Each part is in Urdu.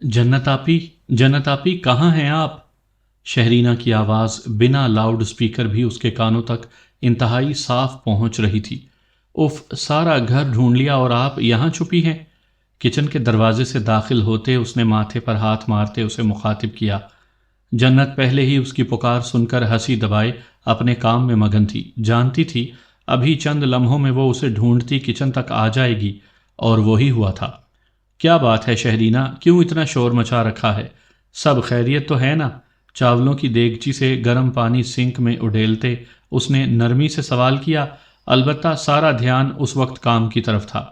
جنت آپی کہاں ہیں آپ؟ شہرینہ کی آواز بنا لاؤڈ سپیکر بھی اس کے کانوں تک انتہائی صاف پہنچ رہی تھی۔ اف، سارا گھر ڈھونڈ لیا اور آپ یہاں چھپی ہیں؟ کچن کے دروازے سے داخل ہوتے اس نے ماتھے پر ہاتھ مارتے اسے مخاطب کیا۔ جنت پہلے ہی اس کی پکار سن کر ہنسی دبائے اپنے کام میں مگن تھی، جانتی تھی ابھی چند لمحوں میں وہ اسے ڈھونڈتی کچن تک آ جائے گی، اور وہی ہوا تھا۔ کیا بات ہے شہرینہ، کیوں اتنا شور مچا رکھا ہے؟ سب خیریت تو ہے نا؟ چاولوں کی دیگچی سے گرم پانی سنک میں اڈیلتے اس نے نرمی سے سوال کیا، البتہ سارا دھیان اس وقت کام کی طرف تھا۔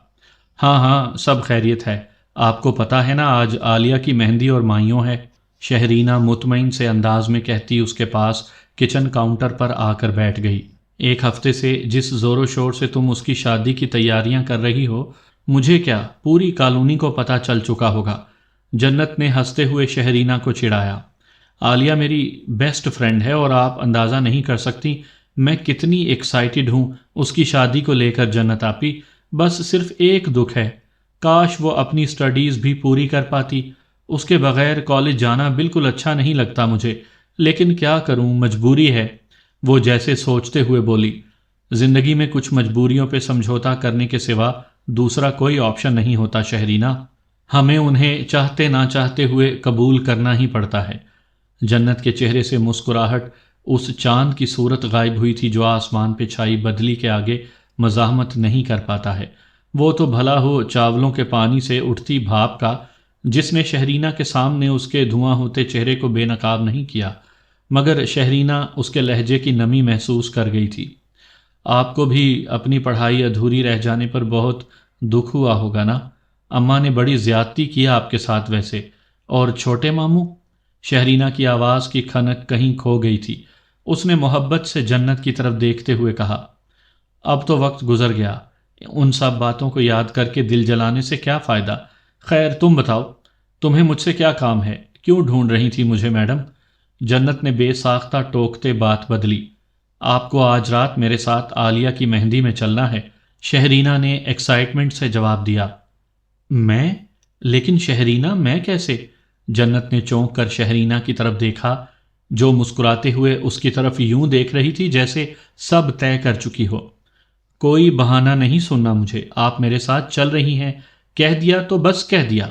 ہاں ہاں، سب خیریت ہے۔ آپ کو پتہ ہے نا آج عالیہ کی مہندی اور مائیوں ہے؟ شہرینہ مطمئن سے انداز میں کہتی اس کے پاس کچن کاؤنٹر پر آ کر بیٹھ گئی۔ ایک ہفتے سے جس زور و شور سے تم اس کی شادی کی تیاریاں کر رہی ہو، مجھے کیا پوری کالونی کو پتہ چل چکا ہوگا۔ جنت نے ہنستے ہوئے شہرینہ کو چڑھایا۔ عالیہ میری بیسٹ فرینڈ ہے اور آپ اندازہ نہیں کر سکتی میں کتنی ایکسائٹڈ ہوں اس کی شادی کو لے کر جنت آپی۔ بس صرف ایک دکھ ہے، کاش وہ اپنی سٹڈیز بھی پوری کر پاتی۔ اس کے بغیر کالج جانا بالکل اچھا نہیں لگتا مجھے، لیکن کیا کروں، مجبوری ہے۔ وہ جیسے سوچتے ہوئے بولی، زندگی میں کچھ مجبوریوں پہ سمجھوتا کرنے کے سوا دوسرا کوئی آپشن نہیں ہوتا شہرینہ، ہمیں انہیں چاہتے نہ چاہتے ہوئے قبول کرنا ہی پڑتا ہے۔ جنت کے چہرے سے مسکراہٹ اس چاند کی صورت غائب ہوئی تھی جو آسمان پہ چھائی بدلی کے آگے مزاحمت نہیں کر پاتا ہے۔ وہ تو بھلا ہو چاولوں کے پانی سے اٹھتی بھاپ کا، جس نے شہرینہ کے سامنے اس کے دھواں ہوتے چہرے کو بے نقاب نہیں کیا، مگر شہرینہ اس کے لہجے کی نمی محسوس کر گئی تھی۔ آپ کو بھی اپنی پڑھائی ادھوری رہ جانے پر بہت دکھ ہوا ہوگا نا؟ اماں نے بڑی زیادتی کیا آپ کے ساتھ ویسے، اور چھوٹے ماموں؟ شہرینہ کی آواز کی کھنک کہیں کھو گئی تھی۔ اس نے محبت سے جنت کی طرف دیکھتے ہوئے کہا، اب تو وقت گزر گیا، ان سب باتوں کو یاد کر کے دل جلانے سے کیا فائدہ؟ خیر تم بتاؤ، تمہیں مجھ سے کیا کام ہے؟ کیوں ڈھونڈ رہی تھی مجھے میڈم؟ جنت نے بے ساختہ ٹوکتے بات بدلی۔ آپ کو آج رات میرے ساتھ عالیہ کی مہندی میں چلنا ہے، شہرینہ نے ایکسائٹمنٹ سے جواب دیا۔ میں؟ لیکن شہرینہ میں کیسے؟ جنت نے چونک کر شہرینہ کی طرف دیکھا جو مسکراتے ہوئے اس کی طرف یوں دیکھ رہی تھی جیسے سب طے کر چکی ہو۔ کوئی بہانہ نہیں سننا مجھے، آپ میرے ساتھ چل رہی ہیں، کہہ دیا تو بس کہہ دیا۔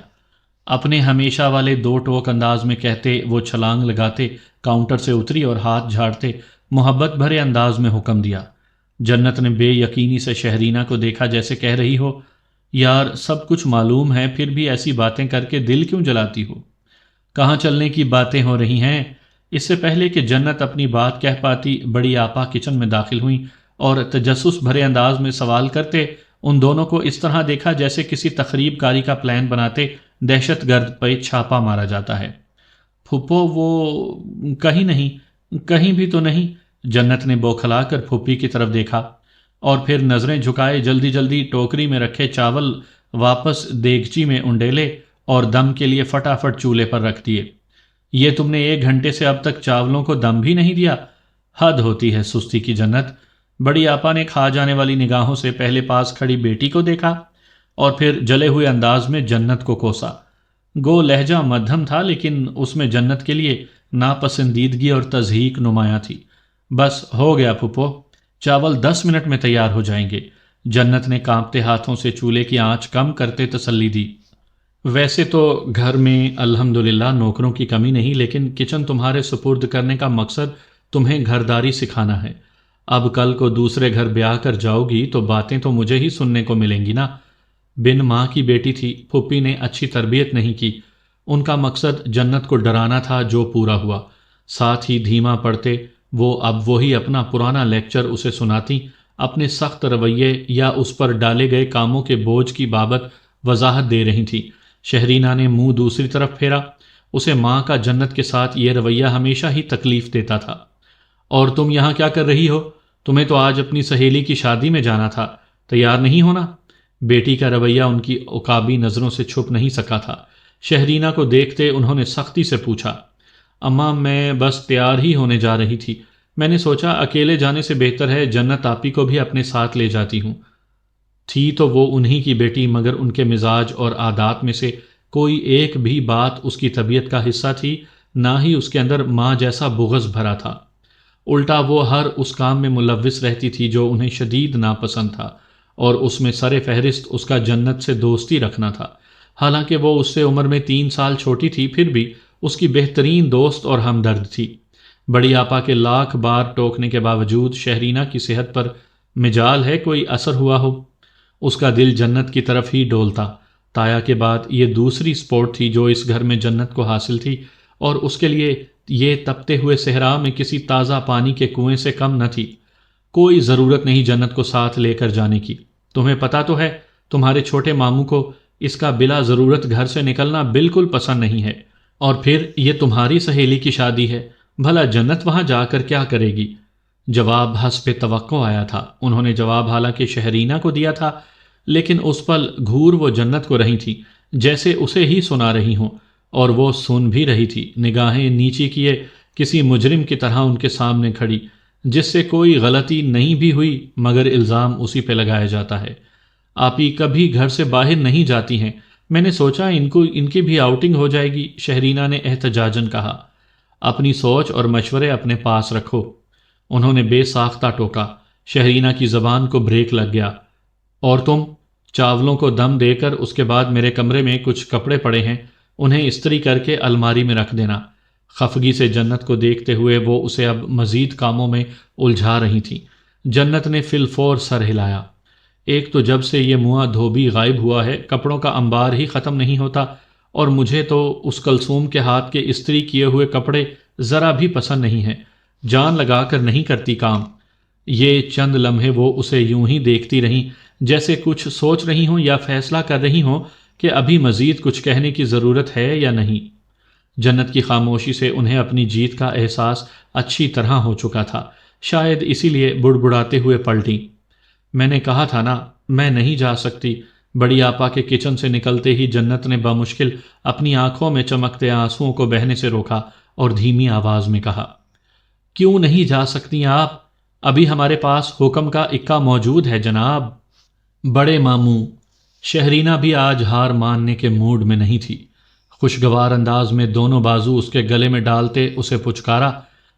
اپنے ہمیشہ والے دو ٹوک انداز میں کہتے وہ چھلانگ لگاتے کاؤنٹر سے اتری اور ہاتھ جھاڑتے محبت بھرے انداز میں حکم دیا۔ جنت نے بے یقینی سے شہرینہ کو دیکھا جیسے کہہ رہی ہو، یار سب کچھ معلوم ہے پھر بھی ایسی باتیں کر کے دل کیوں جلاتی ہو؟ کہاں چلنے کی باتیں ہو رہی ہیں؟ اس سے پہلے کہ جنت اپنی بات کہہ پاتی، بڑی آپا کچن میں داخل ہوئیں اور تجسس بھرے انداز میں سوال کرتے ان دونوں کو اس طرح دیکھا جیسے کسی تخریب کاری کا پلان بناتے دہشت گرد پہ چھاپا مارا جاتا ہے۔ پھپھو وہ کہیں نہیں، کہیں بھی تو نہیں۔ جنت نے بوکھلا کر پھوپھی کی طرف دیکھا اور پھر نظریں جھکائے جلدی جلدی ٹوکری میں رکھے چاول واپس دیگچی میں انڈیلے اور دم کے لیے فٹافٹ چولہے پر رکھ دیے۔ یہ تم نے 1 گھنٹے سے اب تک چاولوں کو دم بھی نہیں دیا؟ حد ہوتی ہے سستی کی جنت۔ بڑی آپا نے کھا جانے والی نگاہوں سے پہلے پاس کھڑی بیٹی کو دیکھا اور پھر جلے ہوئے انداز میں جنت کو کوسا۔ گو لہجہ مدھم تھا لیکن اس میں جنت کے لیے ناپسندیدگی اور تضحیک نمایاں تھی۔ بس ہو گیا پھپھو، چاول 10 منٹ میں تیار ہو جائیں گے۔ جنت نے کانپتے ہاتھوں سے چولہے کی آنچ کم کرتے تسلی دی۔ ویسے تو گھر میں الحمدللہ نوکروں کی کمی نہیں، لیکن کچن تمہارے سپرد کرنے کا مقصد تمہیں گھرداری سکھانا ہے۔ اب کل کو دوسرے گھر بیاہ کر جاؤ گی تو باتیں تو مجھے ہی سننے کو ملیں گی نا۔ بن ماں کی بیٹی تھی، پھپھی نے اچھی تربیت نہیں کی۔ ان کا مقصد جنت کو ڈرانا تھا جو پورا ہوا۔ ساتھ ہی دھیما پڑتے وہ اب وہی اپنا پرانا لیکچر اسے سناتی، اپنے سخت رویے یا اس پر ڈالے گئے کاموں کے بوجھ کی بابت وضاحت دے رہی تھی۔ شہرینہ نے منہ دوسری طرف پھیرا۔ اسے ماں کا جنت کے ساتھ یہ رویہ ہمیشہ ہی تکلیف دیتا تھا۔ اور تم یہاں کیا کر رہی ہو؟ تمہیں تو آج اپنی سہیلی کی شادی میں جانا تھا، تیار نہیں ہونا؟ بیٹی کا رویہ ان کی عقابی نظروں سے چھپ نہیں سکا تھا۔ شہرینہ کو دیکھتے انہوں نے سختی سے پوچھا، اماں میں بس تیار ہی ہونے جا رہی تھی، میں نے سوچا اکیلے جانے سے بہتر ہے جنت آپی کو بھی اپنے ساتھ لے جاتی ہوں۔ تھی تو وہ انہی کی بیٹی، مگر ان کے مزاج اور عادات میں سے کوئی ایک بھی بات اس کی طبیعت کا حصہ تھی، نہ ہی اس کے اندر ماں جیسا بغض بھرا تھا۔ الٹا وہ ہر اس کام میں ملوث رہتی تھی جو انہیں شدید ناپسند تھا، اور اس میں سر فہرست اس کا جنت سے دوستی رکھنا تھا۔ حالانکہ وہ اس سے عمر میں 3 سال چھوٹی تھی، پھر بھی اس کی بہترین دوست اور ہمدرد تھی۔ بڑی آپا کے لاکھ بار ٹوکنے کے باوجود شہرینہ کی صحت پر مجال ہے کوئی اثر ہوا ہو؟ اس کا دل جنت کی طرف ہی ڈولتا۔ تایا کے بعد یہ دوسری سپورٹ تھی جو اس گھر میں جنت کو حاصل تھی، اور اس کے لیے یہ تپتے ہوئے صحرا میں کسی تازہ پانی کے کنویں سے کم نہ تھی۔ کوئی ضرورت نہیں جنت کو ساتھ لے کر جانے کی۔ تمہیں پتا تو ہے تمہارے چھوٹے ماموں کو اس کا بلا ضرورت گھر سے نکلنا بالکل پسند نہیں ہے، اور پھر یہ تمہاری سہیلی کی شادی ہے، بھلا جنت وہاں جا کر کیا کرے گی؟ جواب حسب توقع آیا تھا۔ انہوں نے جواب حالانکہ شہرینہ کو دیا تھا، لیکن اس پل گھور وہ جنت کو رہی تھی جیسے اسے ہی سنا رہی ہوں، اور وہ سن بھی رہی تھی، نگاہیں نیچی کیے کسی مجرم کی طرح ان کے سامنے کھڑی، جس سے کوئی غلطی نہیں بھی ہوئی مگر الزام اسی پہ لگایا جاتا ہے۔ آپی کبھی گھر سے باہر نہیں جاتی ہیں، میں نے سوچا ان کی بھی آؤٹنگ ہو جائے گی، شہرینہ نے احتجاجاً کہا۔ اپنی سوچ اور مشورے اپنے پاس رکھو، انہوں نے بے ساختہ ٹوکا۔ شہرینہ کی زبان کو بریک لگ گیا۔ اور تم؟ چاولوں کو دم دے کر اس کے بعد میرے کمرے میں کچھ کپڑے پڑے ہیں، انہیں استری کر کے الماری میں رکھ دینا۔ خفگی سے جنت کو دیکھتے ہوئے وہ اسے اب مزید کاموں میں الجھا رہی تھی۔ جنت نے فی الفور سر ہلایا۔ ایک تو جب سے یہ منہ دھوبی غائب ہوا ہے کپڑوں کا انبار ہی ختم نہیں ہوتا، اور مجھے تو اس کلثوم کے ہاتھ کے استری کیے ہوئے کپڑے ذرا بھی پسند نہیں ہیں، جان لگا کر نہیں کرتی کام۔ یہ چند لمحے وہ اسے یوں ہی دیکھتی رہیں جیسے کچھ سوچ رہی ہوں یا فیصلہ کر رہی ہوں کہ ابھی مزید کچھ کہنے کی ضرورت ہے یا نہیں۔ جنت کی خاموشی سے انہیں اپنی جیت کا احساس اچھی طرح ہو چکا تھا، شاید اسی لیے بڑبڑاتے ہوئے پلٹی۔ میں نے کہا تھا نا میں نہیں جا سکتی۔ بڑی آپا کے کچن سے نکلتے ہی جنت نے بمشکل اپنی آنکھوں میں چمکتے آنسوؤں کو بہنے سے روکا اور دھیمی آواز میں کہا، کیوں نہیں جا سکتی آپ؟ ابھی ہمارے پاس حکم کا اکا موجود ہے جناب۔ بڑے ماموں۔ شہرینہ بھی آج ہار ماننے کے موڈ میں نہیں تھی۔ خوشگوار انداز میں دونوں بازو اس کے گلے میں ڈالتے اسے پچکارا،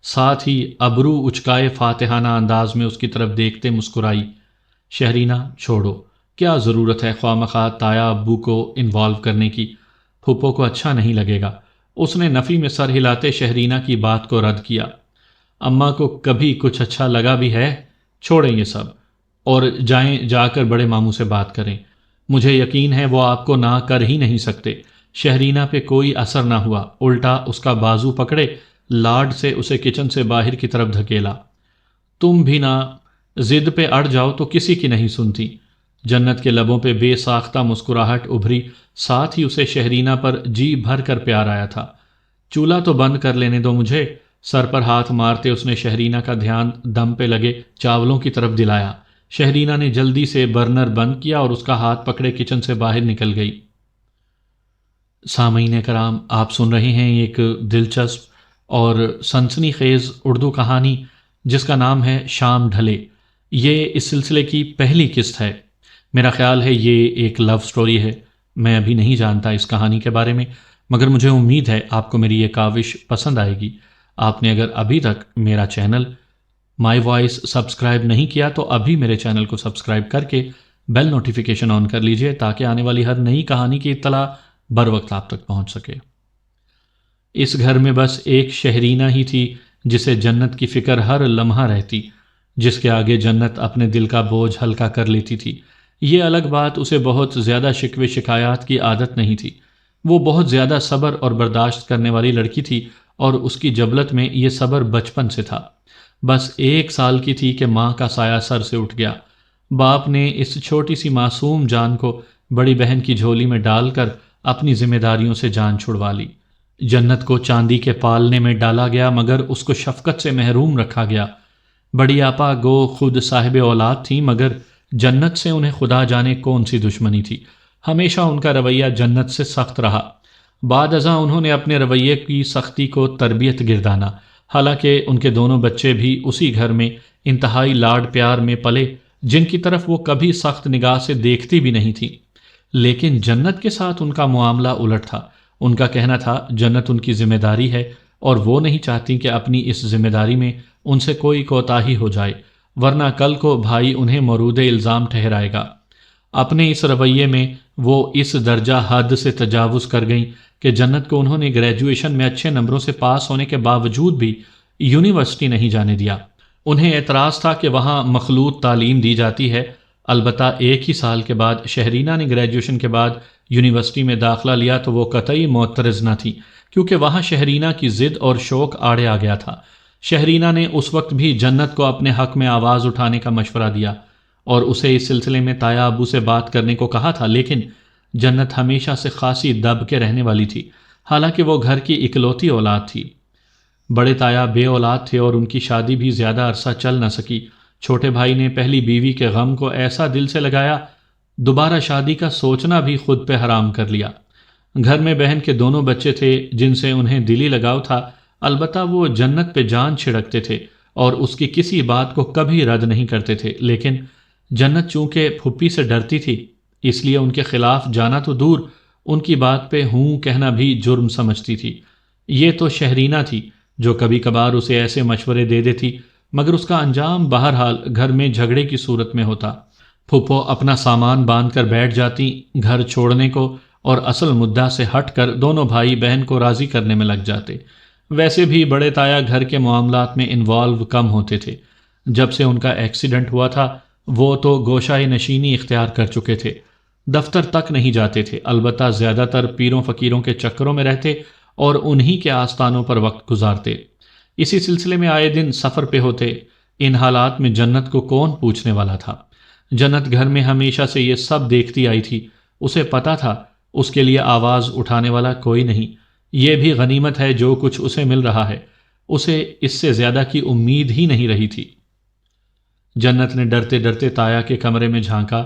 ساتھ ہی ابرو اچکائے فاتحانہ انداز میں اس کی طرف دیکھتے مسکرائی۔ شہرینہ چھوڑو، کیا ضرورت ہے خواہ مخواہ تایا ابو کو انوالو کرنے کی؟ پھپھو کو اچھا نہیں لگے گا۔ اس نے نفی میں سر ہلاتے شہرینہ کی بات کو رد کیا۔ اماں کو کبھی کچھ اچھا لگا بھی ہے؟ چھوڑیں یہ سب اور جائیں جا کر بڑے ماموں سے بات کریں۔ مجھے یقین ہے وہ آپ کو نہ کر ہی نہیں سکتے۔ شہرینہ پہ کوئی اثر نہ ہوا، الٹا اس کا بازو پکڑے لاڈ سے اسے کچن سے باہر کی طرف دھکیلا۔ تم بھی نہ ضد پہ اڑ جاؤ تو کسی کی نہیں سنتی۔ جنت کے لبوں پہ بے ساختہ مسکراہٹ ابھری، ساتھ ہی اسے شہرینہ پر جی بھر کر پیار آیا تھا۔ چولہا تو بند کر لینے دو مجھے۔ سر پر ہاتھ مارتے اس نے شہرینہ کا دھیان دم پہ لگے چاولوں کی طرف دلایا۔ شہرینہ نے جلدی سے برنر بند کیا اور اس کا ہاتھ پکڑے کچن سے باہر نکل گئی۔ سامعین کرام، آپ سن رہے ہیں ایک دلچسپ اور سنسنی خیز اردو کہانی جس کا نام ہے شام ڈھلے۔ یہ اس سلسلے کی پہلی قسط ہے۔ میرا خیال ہے یہ ایک لو سٹوری ہے۔ میں ابھی نہیں جانتا اس کہانی کے بارے میں، مگر مجھے امید ہے آپ کو میری یہ کاوش پسند آئے گی۔ آپ نے اگر ابھی تک میرا چینل مائی وائس سبسکرائب نہیں کیا تو ابھی میرے چینل کو سبسکرائب کر کے بیل نوٹیفیکیشن آن کر لیجئے تاکہ آنے والی ہر نئی کہانی کی اطلاع بر وقت آپ تک پہنچ سکے۔ اس گھر میں بس ایک شہرینہ ہی تھی جسے جنت کی فکر ہر لمحہ رہتی، جس کے آگے جنت اپنے دل کا بوجھ ہلکا کر لیتی تھی۔ یہ الگ بات اسے بہت زیادہ شکوے شکایات کی عادت نہیں تھی۔ وہ بہت زیادہ صبر اور برداشت کرنے والی لڑکی تھی، اور اس کی جبلت میں یہ صبر بچپن سے تھا۔ بس 1 سال کی تھی کہ ماں کا سایہ سر سے اٹھ گیا۔ باپ نے اس چھوٹی سی معصوم جان کو بڑی بہن کی جھولی میں ڈال کر اپنی ذمہ داریوں سے جان چھڑوا لی۔ جنت کو چاندی کے پالنے میں ڈالا گیا مگر اس کو شفقت سے محروم رکھا گیا۔ بڑی آپا گو خود صاحب اولاد تھیں مگر جنت سے انہیں خدا جانے کون سی دشمنی تھی۔ ہمیشہ ان کا رویہ جنت سے سخت رہا۔ بعد ازاں انہوں نے اپنے رویے کی سختی کو تربیت گردانا، حالانکہ ان کے دونوں بچے بھی اسی گھر میں انتہائی لاڈ پیار میں پلے جن کی طرف وہ کبھی سخت نگاہ سے دیکھتی بھی نہیں تھی۔ لیکن جنت کے ساتھ ان کا معاملہ الٹ تھا۔ ان کا کہنا تھا جنت ان کی ذمہ داری ہے اور وہ نہیں چاہتی کہ اپنی اس ذمہ داری میں ان سے کوئی کوتاہی ہو جائے، ورنہ کل کو بھائی انہیں مورود الزام ٹھہرائے گا۔ اپنے اس رویے میں وہ اس درجہ حد سے تجاوز کر گئیں کہ جنت کو انہوں نے گریجویشن میں اچھے نمبروں سے پاس ہونے کے باوجود بھی یونیورسٹی نہیں جانے دیا۔ انہیں اعتراض تھا کہ وہاں مخلوط تعلیم دی جاتی ہے۔ البتہ ایک ہی سال کے بعد شہرینہ نے گریجویشن کے بعد یونیورسٹی میں داخلہ لیا تو وہ قطعی معترض نہ تھی، کیونکہ وہاں شہرینہ کی ضد اور شوق آڑے آ گیا تھا۔ شہرینہ نے اس وقت بھی جنت کو اپنے حق میں آواز اٹھانے کا مشورہ دیا اور اسے اس سلسلے میں تایا ابو سے بات کرنے کو کہا تھا، لیکن جنت ہمیشہ سے خاصی دب کے رہنے والی تھی، حالانکہ وہ گھر کی اکلوتی اولاد تھی۔ بڑے تایا بے اولاد تھے اور ان کی شادی بھی زیادہ عرصہ چل نہ سکی۔ چھوٹے بھائی نے پہلی بیوی کے غم کو ایسا دل سے لگایا، دوبارہ شادی کا سوچنا بھی خود پہ حرام کر لیا۔ گھر میں بہن کے دونوں بچے تھے جن سے انہیں دلی لگاؤ تھا، البتہ وہ جنت پہ جان چھڑکتے تھے اور اس کی کسی بات کو کبھی رد نہیں کرتے تھے، لیکن جنت چونکہ پھپھی سے ڈرتی تھی اس لیے ان کے خلاف جانا تو دور، ان کی بات پہ ہوں کہنا بھی جرم سمجھتی تھی۔ یہ تو شہرینہ تھی جو کبھی کبھار اسے ایسے مشورے دے دیتی، مگر اس کا انجام بہرحال گھر میں جھگڑے کی صورت میں ہوتا۔ پھپھو اپنا سامان باندھ کر بیٹھ جاتی گھر چھوڑنے کو، اور اصل مدعا سے ہٹ کر دونوں بھائی بہن کو راضی کرنے میں لگ جاتے۔ ویسے بھی بڑے تایا گھر کے معاملات میں انوالو کم ہوتے تھے۔ جب سے ان کا ایکسیڈنٹ ہوا تھا وہ تو گوشۂ نشینی اختیار کر چکے تھے، دفتر تک نہیں جاتے تھے، البتہ زیادہ تر پیروں فقیروں کے چکروں میں رہتے اور انہی کے آستانوں پر وقت گزارتے۔ اسی سلسلے میں آئے دن سفر پہ ہوتے۔ ان حالات میں جنت کو کون پوچھنے والا تھا؟ جنت گھر میں ہمیشہ سے یہ سب دیکھتی آئی تھی، اسے پتا تھا اس کے لیے آواز اٹھانے والا کوئی نہیں۔ یہ بھی غنیمت ہے جو کچھ اسے مل رہا ہے، اسے اس سے زیادہ کی امید ہی نہیں رہی تھی۔ جنت نے ڈرتے ڈرتے تایا کے کمرے میں جھانکا۔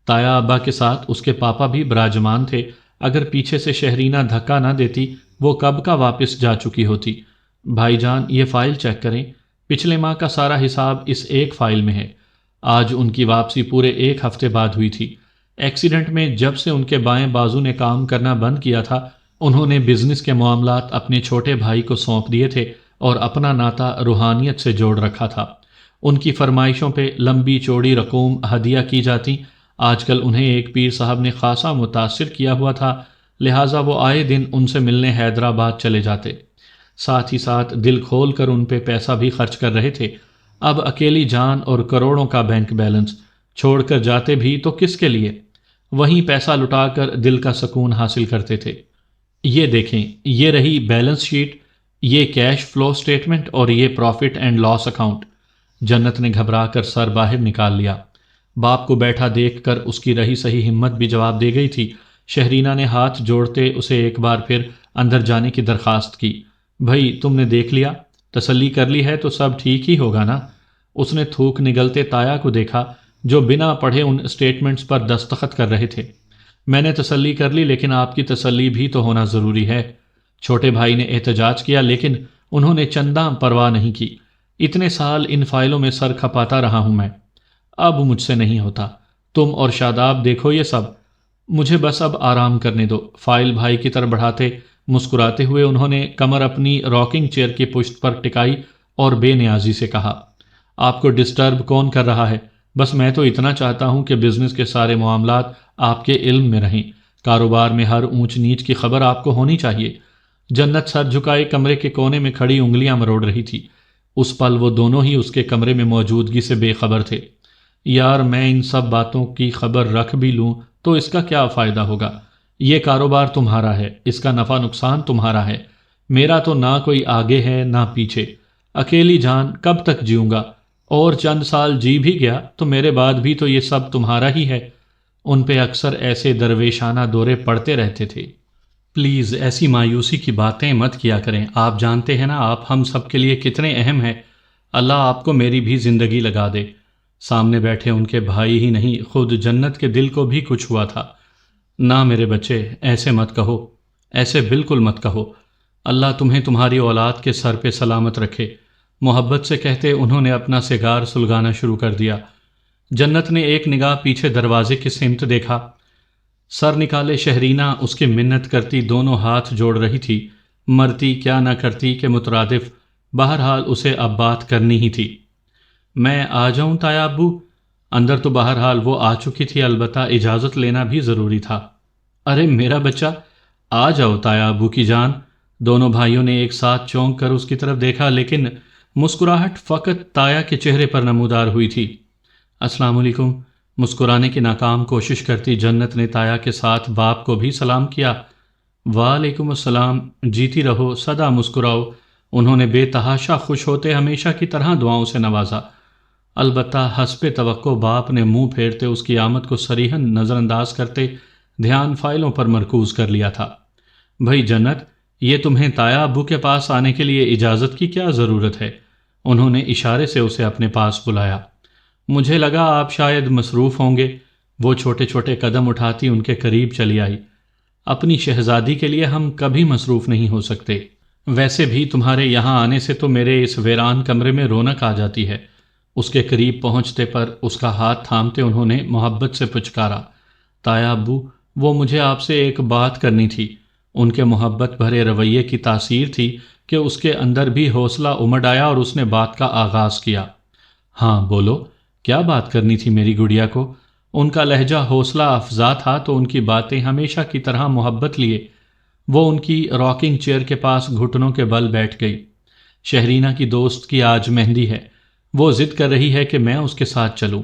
تایا ابا کے ساتھ اس کے پاپا بھی براجمان تھے، اگر پیچھے سے شہرینہ دھکا نہ دیتی وہ کب کا واپس جا چکی ہوتی۔ بھائی جان یہ فائل چیک کریں، پچھلے ماہ کا سارا حساب اس ایک فائل میں ہے۔ آج ان کی واپسی پورے ایک ہفتے بعد ہوئی تھی۔ ایکسیڈنٹ میں جب سے ان کے بائیں بازو نے کام کرنا بند کیا تھا، انہوں نے بزنس کے معاملات اپنے چھوٹے بھائی کو سونپ دیے تھے اور اپنا ناتا روحانیت سے جوڑ رکھا تھا۔ ان کی فرمائشوں پہ لمبی چوڑی رقوم ہدیہ کی جاتی۔ آج کل انہیں ایک پیر صاحب نے خاصا متاثر کیا ہوا تھا، لہٰذا وہ آئے دن ان سے ملنے حیدرآباد چلے جاتے، ساتھ ہی ساتھ دل کھول کر ان پہ پیسہ بھی خرچ کر رہے تھے۔ اب اکیلی جان اور کروڑوں کا بینک بیلنس چھوڑ کر جاتے بھی تو کس کے لیے؟ وہیں پیسہ لٹا کر دل کا سکون حاصل کرتے تھے۔ یہ دیکھیں، یہ رہی بیلنس شیٹ، یہ کیش فلو سٹیٹمنٹ اور یہ پروفٹ اینڈ لاس اکاؤنٹ۔ جنت نے گھبرا کر سر باہر نکال لیا۔ باپ کو بیٹھا دیکھ کر اس کی رہی صحیح ہمت بھی جواب دے گئی تھی۔ شہرینہ نے ہاتھ جوڑتے اسے ایک بار پھر اندر جانے کی درخواست کی۔ بھائی تم نے دیکھ لیا، تسلی کر لی ہے تو سب ٹھیک ہی ہوگا نا؟ اس نے تھوک نگلتے تایا کو دیکھا جو بنا پڑھے ان اسٹیٹمنٹس پر دستخط کر رہے تھے۔ میں نے تسلی کر لی، لیکن آپ کی تسلی بھی تو ہونا ضروری ہے۔ چھوٹے بھائی نے احتجاج کیا، لیکن انہوں نے چنداں پرواہ نہیں کی۔ اتنے سال ان فائلوں میں سر کھپاتا رہا ہوں میں، اب مجھ سے نہیں ہوتا۔ تم اور شاداب دیکھو یہ سب، مجھے بس اب آرام کرنے دو۔ فائل بھائی کی طرف بڑھاتے مسکراتے ہوئے انہوں نے کمر اپنی راکنگ چیئر کی پشت پر ٹکائی اور بے نیازی سے کہا، آپ کو ڈسٹرب کون کر رہا ہے؟ بس میں تو اتنا چاہتا ہوں کہ بزنس کے سارے معاملات آپ کے علم میں رہیں، کاروبار میں ہر اونچ نیچ کی خبر آپ کو ہونی چاہیے۔ جنت سر جھکائے کمرے کے کونے میں کھڑی انگلیاں مروڑ رہی تھی۔ اس پل وہ دونوں ہی اس کے کمرے میں موجودگی سے بے خبر تھے۔ یار میں ان سب باتوں کی خبر رکھ بھی لوں تو اس کا کیا فائدہ ہوگا؟ یہ کاروبار تمہارا ہے، اس کا نفع نقصان تمہارا ہے، میرا تو نہ کوئی آگے ہے نہ پیچھے۔ اکیلی جان کب تک جیوں گا؟ اور چند سال جی بھی گیا تو میرے بعد بھی تو یہ سب تمہارا ہی ہے۔ ان پہ اکثر ایسے درویشانہ دورے پڑتے رہتے تھے۔ پلیز ایسی مایوسی کی باتیں مت کیا کریں، آپ جانتے ہیں نا آپ ہم سب کے لیے کتنے اہم ہیں۔ اللہ آپ کو میری بھی زندگی لگا دے۔ سامنے بیٹھے ان کے بھائی ہی نہیں، خود جنت کے دل کو بھی کچھ ہوا تھا۔ نہ میرے بچے، ایسے مت کہو، ایسے بالکل مت کہو۔ اللہ تمہیں تمہاری اولاد کے سر پہ سلامت رکھے، محبت سے کہتے انہوں نے اپنا سگار سلگانا شروع کر دیا۔ جنت نے ایک نگاہ پیچھے دروازے کی سمت دیکھا۔ سر نکالے شہرینہ اس کی منت کرتی دونوں ہاتھ جوڑ رہی تھی، مرتی کیا نہ کرتی کہ مترادف، بہرحال اسے اب بات کرنی ہی تھی۔ میں آ جاؤں تایا ابو؟ اندر تو بہرحال وہ آ چکی تھی، البتہ اجازت لینا بھی ضروری تھا۔ ارے میرا بچہ، آ جاؤ تایا ابو کی جان۔ دونوں بھائیوں نے ایک ساتھ چونک کر اس کی طرف دیکھا، لیکن مسکراہٹ فقط تایا کے چہرے پر نمودار ہوئی تھی۔ السلام علیکم۔ مسکرانے کی ناکام کوشش کرتی جنت نے تایا کے ساتھ باپ کو بھی سلام کیا۔ وعلیکم السلام، جیتی رہو، سدا مسکراؤ۔ انہوں نے بے تحاشا خوش ہوتے ہمیشہ کی طرح دعاؤں سے نوازا۔ البتہ حسب توقع باپ نے منہ پھیرتے اس کی آمد کو صریحاً نظر انداز کرتے دھیان فائلوں پر مرکوز کر لیا تھا۔ بھئی جنت، یہ تمہیں تایا ابو کے پاس آنے کے لیے اجازت کی کیا ضرورت ہے؟ انہوں نے اشارے سے اسے اپنے پاس بلایا۔ مجھے لگا آپ شاید مصروف ہوں گے۔ وہ چھوٹے چھوٹے قدم اٹھاتی ان کے قریب چلی آئی۔ اپنی شہزادی کے لیے ہم کبھی مصروف نہیں ہو سکتے۔ ویسے بھی تمہارے یہاں آنے سے تو میرے اس ویران کمرے میں رونق آ جاتی ہے۔ اس کے قریب پہنچتے پر اس کا ہاتھ تھامتے انہوں نے محبت سے پچکارا۔ تایا ابو، وہ مجھے آپ سے ایک بات کرنی تھی۔ ان کے محبت بھرے رویے کی تاثیر تھی کہ اس کے اندر بھی حوصلہ امڈ آیا اور اس نے بات کا آغاز کیا۔ ہاں بولو، کیا بات کرنی تھی میری گڑیا کو؟ ان کا لہجہ حوصلہ افزا تھا تو ان کی باتیں ہمیشہ کی طرح محبت لیے وہ ان کی راکنگ چیئر کے پاس گھٹنوں کے بل بیٹھ گئی۔ شہرینہ کی دوست کی آج مہندی ہے، وہ ضد کر رہی ہے کہ میں اس کے ساتھ چلوں۔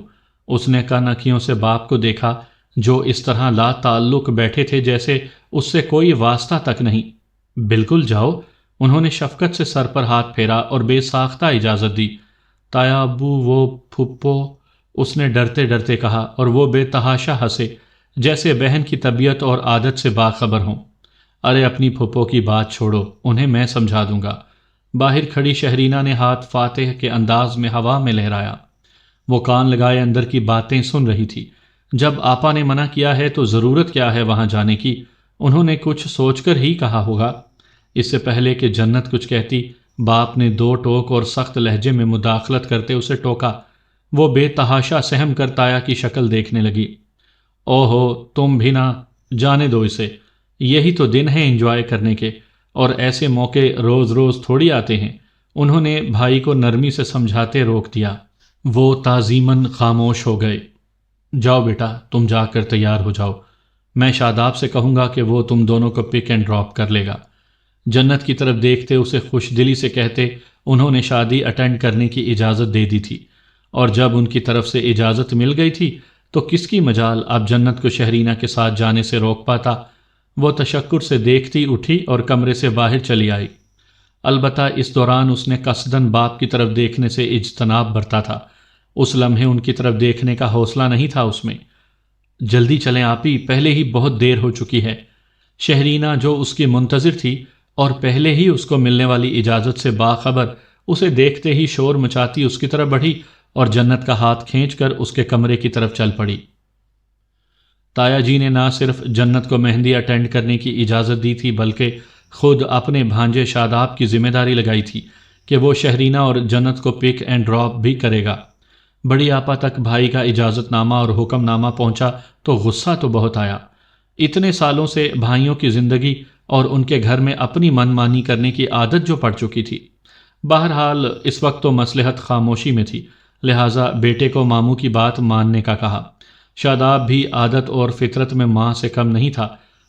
اس نے کن اکھیوں سے باپ کو دیکھا جو اس طرح لا تعلق بیٹھے تھے جیسے اس سے کوئی واسطہ تک نہیں۔ بالکل جاؤ، انہوں نے شفقت سے سر پر ہاتھ پھیرا اور بے ساختہ اجازت دی۔ تایا ابو، وہ پھپھو، اس نے ڈرتے ڈرتے کہا، اور وہ بے تحاشا ہنسے جیسے بہن کی طبیعت اور عادت سے باخبر ہوں۔ ارے اپنی پھپھو کی بات چھوڑو، انہیں میں سمجھا دوں گا۔ باہر کھڑی شہرینہ نے ہاتھ فاتح کے انداز میں ہوا میں لہرایا۔ وہ کان لگائے اندر کی باتیں سن رہی تھی۔ جب آپا نے منع کیا ہے تو ضرورت کیا ہے وہاں جانے کی؟ انہوں نے کچھ سوچ کر ہی کہا ہوگا۔ اس سے پہلے کہ جنت کچھ کہتی، باپ نے دو ٹوک اور سخت لہجے میں مداخلت کرتے اسے ٹوکا۔ وہ بے تحاشا سہم کر تایا کی شکل دیکھنے لگی۔ اوہو، تم بھی نہ، جانے دو اسے، یہی تو دن ہیں انجوائے کرنے کے، اور ایسے موقع روز روز تھوڑی آتے ہیں۔ انہوں نے بھائی کو نرمی سے سمجھاتے روک دیا۔ وہ تعظیماً خاموش ہو گئے۔ جاؤ بیٹا، تم جا کر تیار ہو جاؤ، میں شاداب سے کہوں گا کہ وہ تم دونوں کو پک اینڈ ڈراپ کر لے گا۔ جنت کی طرف دیکھتے اسے خوش دلی سے کہتے انہوں نے شادی اٹینڈ کرنے کی اجازت دے دی تھی، اور جب ان کی طرف سے اجازت مل گئی تھی تو کس کی مجال اب جنت کو شہرینہ کے ساتھ جانے سے روک پاتا۔ وہ تشکر سے دیکھتی اٹھی اور کمرے سے باہر چلی آئی۔ البتہ اس دوران اس نے قصداً باپ کی طرف دیکھنے سے اجتناب برتا تھا۔ اس لمحے ان کی طرف دیکھنے کا حوصلہ نہیں تھا اس میں۔ جلدی چلیں آپی، پہلے ہی بہت دیر ہو چکی ہے۔ شہرینہ جو اس کی منتظر تھی اور پہلے ہی اس کو ملنے والی اجازت سے باخبر، اسے دیکھتے ہی شور مچاتی اس کی طرف بڑھی اور جنت کا ہاتھ کھینچ کر اس کے کمرے کی طرف چل پڑی۔ تایا جی نے نہ صرف جنت کو مہندی اٹینڈ کرنے کی اجازت دی تھی بلکہ خود اپنے بھانجے شاداب کی ذمہ داری لگائی تھی کہ وہ شہرینہ اور جنت کو پک اینڈ ڈراپ بھی کرے گا۔ بڑی آپا تک بھائی کا اجازت نامہ اور حکم نامہ پہنچا تو غصہ تو بہت آیا۔ اتنے سالوں سے بھائیوں کی زندگی اور ان کے گھر میں اپنی من مانی کرنے کی عادت جو پڑ چکی تھی۔ بہرحال اس وقت تو مصلحت خاموشی میں تھی، لہٰذا بیٹے کو ماموں کی بات ماننے کا کہا۔ شاداب بھی عادت اور فطرت میں ماں سے کم نہیں تھا۔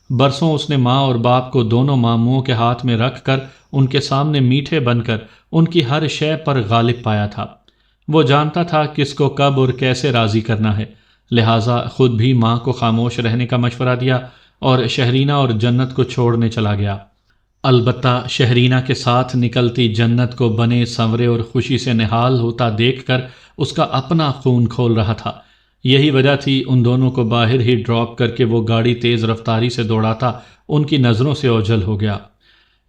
برسوں اس نے ماں اور باپ کو دونوں ماموں کے ہاتھ میں رکھ کر ان کے سامنے میٹھے بن کر ان کی ہر شے پر غالب پایا تھا۔ وہ جانتا تھا کس کو کب اور کیسے راضی کرنا ہے، لہٰذا خود بھی ماں کو خاموش رہنے کا مشورہ دیا اور شہرینہ اور جنت کو چھوڑنے چلا گیا۔ البتہ شہرینہ کے ساتھ نکلتی جنت کو بنے سنورے اور خوشی سے نہال ہوتا دیکھ کر اس کا اپنا خون کھول رہا تھا۔ یہی وجہ تھی ان دونوں کو باہر ہی ڈراپ کر کے وہ گاڑی تیز رفتاری سے دوڑاتا ان کی نظروں سے اوجھل ہو گیا۔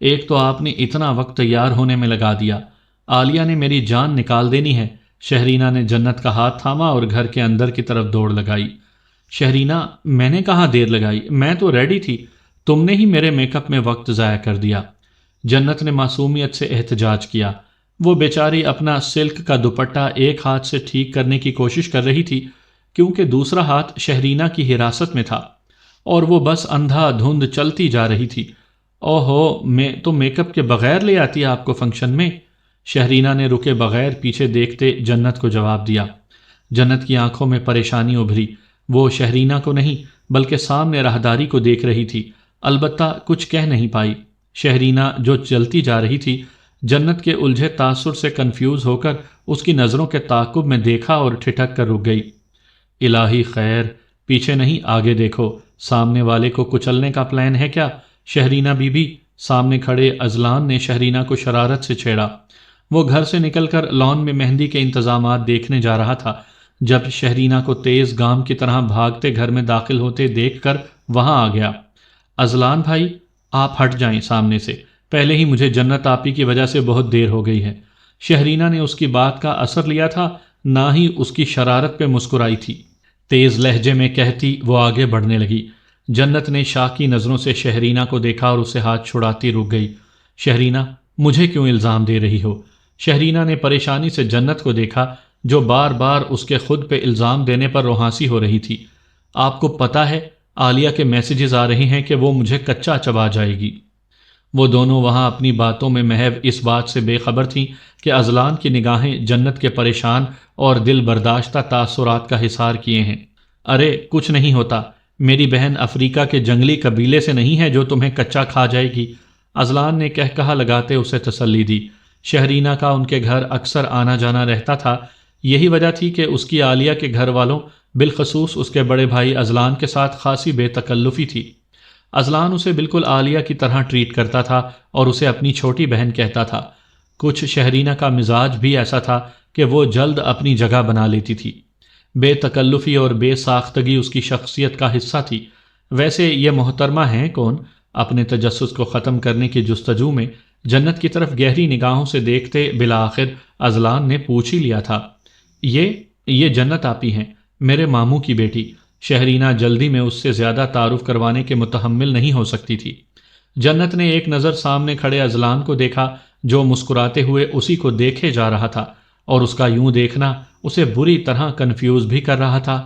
ایک تو آپ نے اتنا وقت تیار ہونے میں لگا دیا، عالیہ نے میری جان نکال دینی ہے۔ شہرینہ نے جنت کا ہاتھ تھاما اور گھر کے اندر کی طرف دوڑ لگائی۔ شہرینہ، میں نے کہاں دیر لگائی، میں تو ریڈی تھی، تم نے ہی میرے میک اپ میں وقت ضائع کر دیا۔ جنت نے معصومیت سے احتجاج کیا۔ وہ بیچاری اپنا سلک کا دوپٹہ ایک ہاتھ سے ٹھیک کرنے کی کوشش کر رہی تھی کیونکہ دوسرا ہاتھ شہرینہ کی حراست میں تھا۔ اور وہ بس اندھا دھند چلتی جا رہی تھی۔ اوہو، میں تو میک اپ کے بغیر لے آتی آپ کو فنکشن میں؟ شہرینہ نے رکے بغیر پیچھے دیکھتے جنت کو جواب دیا۔ جنت کی آنکھوں میں پریشانی ابھری۔ وہ شہرینہ کو نہیں بلکہ سامنے راہداری کو دیکھ رہی تھی، البتہ کچھ کہہ نہیں پائی۔ شہرینہ جو چلتی جا رہی تھی، جنت کے الجھے تاثر سے کنفیوز ہو کر اس کی نظروں کے تعاقب میں دیکھا اور ٹھٹک کر رک گئی۔ الہی خیر، پیچھے نہیں آگے دیکھو، سامنے والے کو کچلنے کا پلان ہے کیا؟ شہرینہ بی بی، سامنے کھڑے ازلان نے شہرینہ کو شرارت سے چھیڑا۔ وہ گھر سے نکل کر لان میں مہندی کے انتظامات دیکھنے جا رہا تھا جب شہرینہ کو تیز گام کی طرح بھاگتے گھر میں داخل ہوتے دیکھ کر وہاں آ گیا۔ ازلان بھائی، آپ ہٹ جائیں سامنے سے، پہلے ہی مجھے جنت آپی کی وجہ سے بہت دیر ہو گئی ہے۔ شہرینہ نے اس کی بات کا اثر لیا تھا، نہ ہی اس کی شرارت پہ مسکرائی تھی۔ تیز لہجے میں کہتی وہ آگے بڑھنے لگی۔ جنت نے شاکی نظروں سے شہرینہ کو دیکھا اور اسے ہاتھ چھڑاتی رک گئی۔ شہرینہ، مجھے کیوں الزام دے رہی ہو؟ شہرینہ نے پریشانی سے جنت کو دیکھا جو بار بار اس کے خود پہ الزام دینے پر روحانسی ہو رہی تھی۔ آپ کو پتہ ہے عالیہ کے میسیجز آ رہے ہیں کہ وہ مجھے کچا چبا جائے گی۔ وہ دونوں وہاں اپنی باتوں میں محو اس بات سے بے خبر تھیں کہ ازلان کی نگاہیں جنت کے پریشان اور دل برداشتہ تاثرات کا حصار کیے ہیں۔ ارے کچھ نہیں ہوتا، میری بہن افریقہ کے جنگلی قبیلے سے نہیں ہے جو تمہیں کچا کھا جائے گی، ازلان نے کہا لگاتے اسے تسلی دی۔ شہرینہ کا ان کے گھر اکثر آنا جانا رہتا تھا، یہی وجہ تھی کہ اس کی عالیہ کے گھر والوں بالخصوص اس کے بڑے بھائی ازلان کے ساتھ خاصی بے تکلفی تھی۔ ازلان اسے بالکل عالیہ کی طرح ٹریٹ کرتا تھا اور اسے اپنی چھوٹی بہن کہتا تھا۔ کچھ شہرینہ کا مزاج بھی ایسا تھا کہ وہ جلد اپنی جگہ بنا لیتی تھی۔ بے تکلفی اور بے ساختگی اس کی شخصیت کا حصہ تھی۔ ویسے یہ محترمہ ہیں کون؟ اپنے تجسس کو ختم کرنے کی جستجو میں جنت کی طرف گہری نگاہوں سے دیکھتے بالآخر ازلان نے پوچھ ہی لیا تھا۔ یہ جنت آپی ہیں، میرے ماموں کی بیٹی۔ شہرینہ جلدی میں اس سے زیادہ تعارف کروانے کے متحمل نہیں ہو سکتی تھی۔ جنت نے ایک نظر سامنے کھڑے ازلان کو دیکھا جو مسکراتے ہوئے اسی کو دیکھے جا رہا تھا، اور اس کا یوں دیکھنا اسے بری طرح کنفیوز بھی کر رہا تھا۔